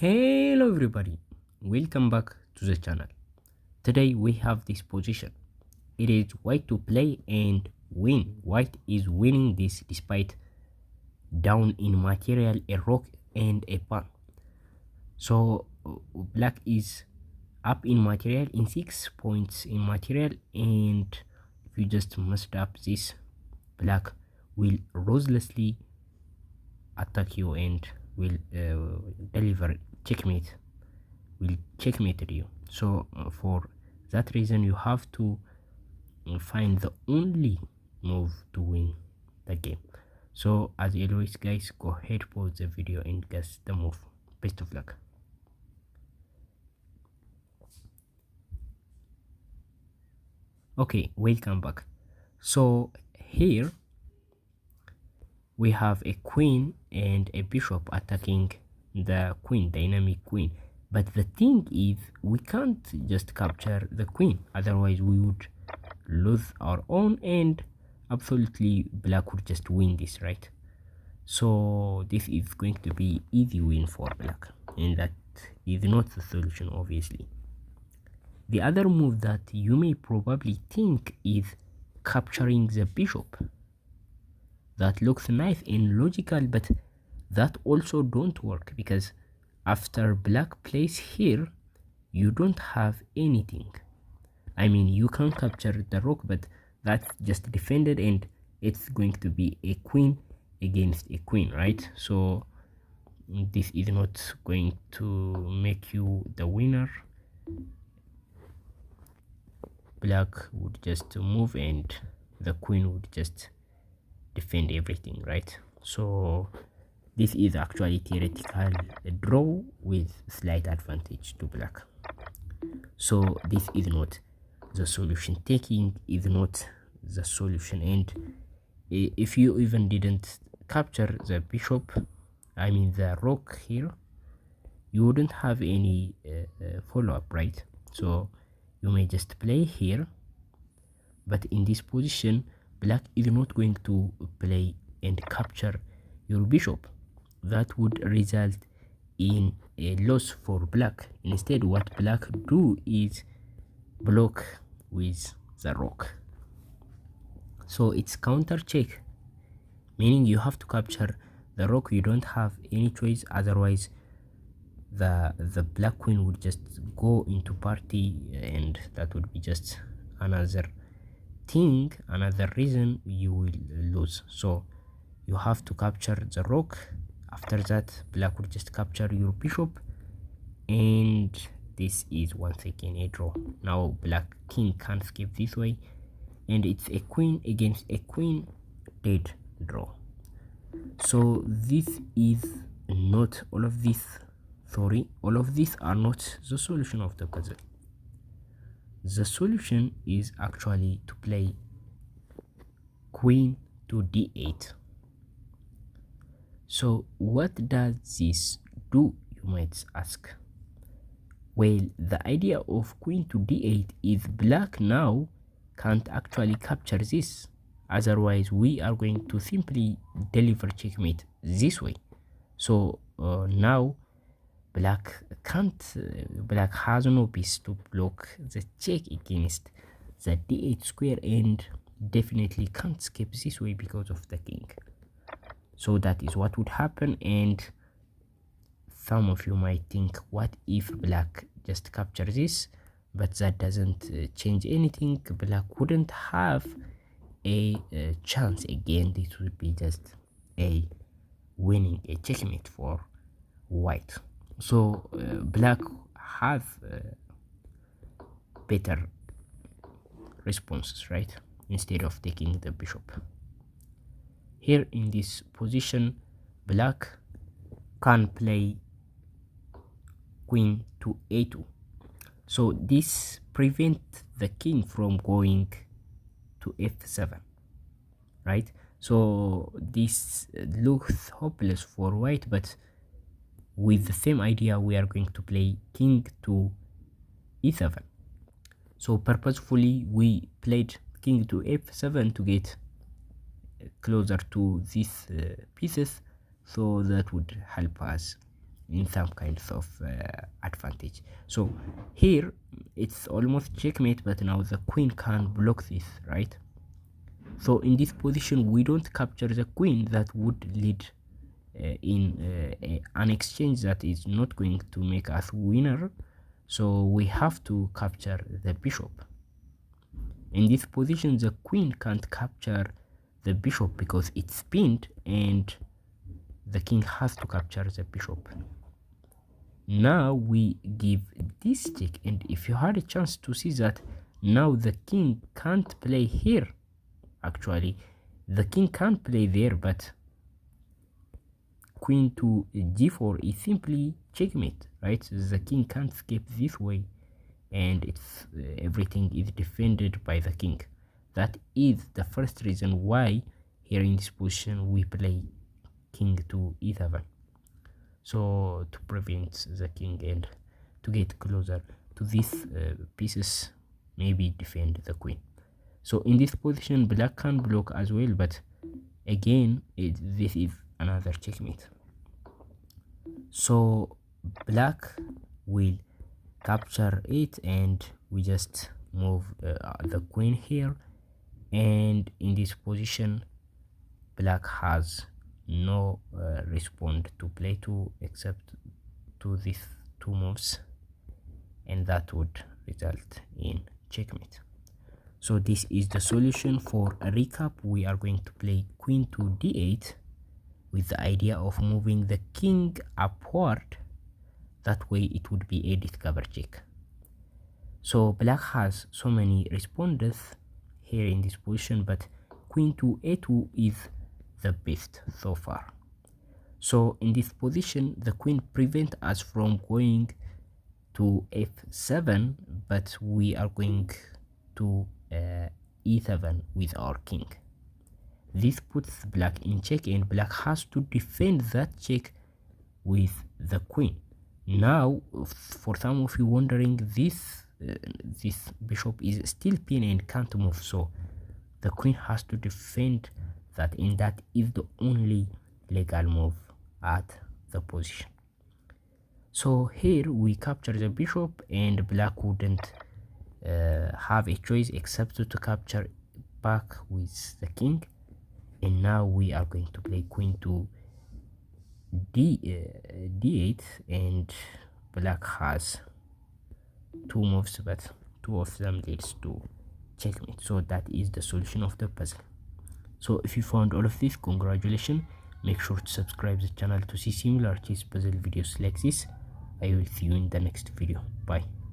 Hello everybody, welcome back to the channel. Today we have this position. It is white to play and win. White is winning this despite down in material, a rook and a pawn. So black is up in material, in 6 points in material, and if you just messed up this, black will ruthlessly attack you and will deliver checkmate, will checkmate you. So for that reason you have to find the only move to win the game. So as always guys, go ahead, pause the video and guess the move. Best of luck. Okay, welcome back. So here we have a queen and a bishop attacking the queen, dynamic queen. But the thing is, we can't just capture the queen, otherwise we would lose our own and absolutely black would just win this, right? So this is going to be easy win for black, and that is not the solution, obviously. The other move that you may probably think is capturing the bishop. That looks nice and logical, but that also don't work, because after black plays here, you don't have anything. I mean, you can capture the rook, but that's just defended and it's going to be a queen against a queen, right? So this is not going to make you the winner. Black would just move and the queen would just defend everything, right? So this is actually theoretical draw with slight advantage to black. So this is not the solution. Taking is not the solution, and if you even didn't capture the bishop, I mean the rook here, you wouldn't have any follow-up, right? So you may just play here, but in this position black is not going to play and capture your bishop. That would result in a loss for black. Instead, what black do is block with the rook. So it's counter check, meaning you have to capture the rook. You don't have any choice, otherwise the black queen would just go into party, and that would be just another thing, another reason you will lose. So you have to capture the rook. After that, black will just capture your bishop, and this is once again a draw. Now black king can't skip this way, and it's a queen against a queen, dead draw. So this is not all of these are not the solution of the puzzle. The solution is actually to play queen to d8. So what does this do, you might ask? Well, the idea of queen to d8 is black now can't actually capture this, otherwise we are going to simply deliver checkmate this way. So now black has no piece to block the check against the d8 square, and definitely can't skip this way because of the king. So that is what would happen, and some of you might think, what if black just capture this? But that doesn't change anything. Black wouldn't have a chance again. This would be just a winning, a checkmate for white. So black has better responses, right? Instead of taking the bishop. Here in this position, black can play queen to a2. So this prevents the king from going to f7, right? So this looks hopeless for white, but with the same idea we are going to play king to e7. So purposefully we played king to f7 to get closer to these pieces, so that would help us in some kinds of advantage. So here it's almost checkmate, but now the queen can block this, right? So in this position we don't capture the queen. That would lead in an exchange that is not going to make us winner. So we have to capture the bishop. In this position the queen can't capture the bishop because it's pinned, and the king has to capture the bishop. Now we give this check, and if you had a chance to see that now the king can't play here. Actually the king can't play there, but queen to g4 is simply checkmate, right? The king can't escape this way, and it's everything is defended by the king. That is the first reason why here in this position we play king to e7, so to prevent the king and to get closer to these pieces, maybe defend the queen. So in this position black can block as well, but again this is another checkmate. So black will capture it, and we just move the queen here, and in this position black has no response to play to except to these two moves, and that would result in checkmate. So this is the solution. For a recap, we are going to play queen to d8 with the idea of moving the king upward. That way it would be a discover check. So black has so many responses here in this position, but queen to a2 is the best so far. So in this position the queen prevents us from going to f7, but we are going to e7 with our king. This puts black in check, and black has to defend that check with the queen. Now for some of you wondering, this bishop is still pinned and can't move, so the queen has to defend that, and that is the only legal move at the position. So here we capture the bishop, and black wouldn't have a choice except to capture back with the king. And now we are going to play queen to d8, and black has two moves, but two of them leads to checkmate. So that is the solution of the puzzle. So if you found all of this, congratulations. Make sure to subscribe the channel to see similar chess puzzle videos like this. I will see you in the next video. Bye.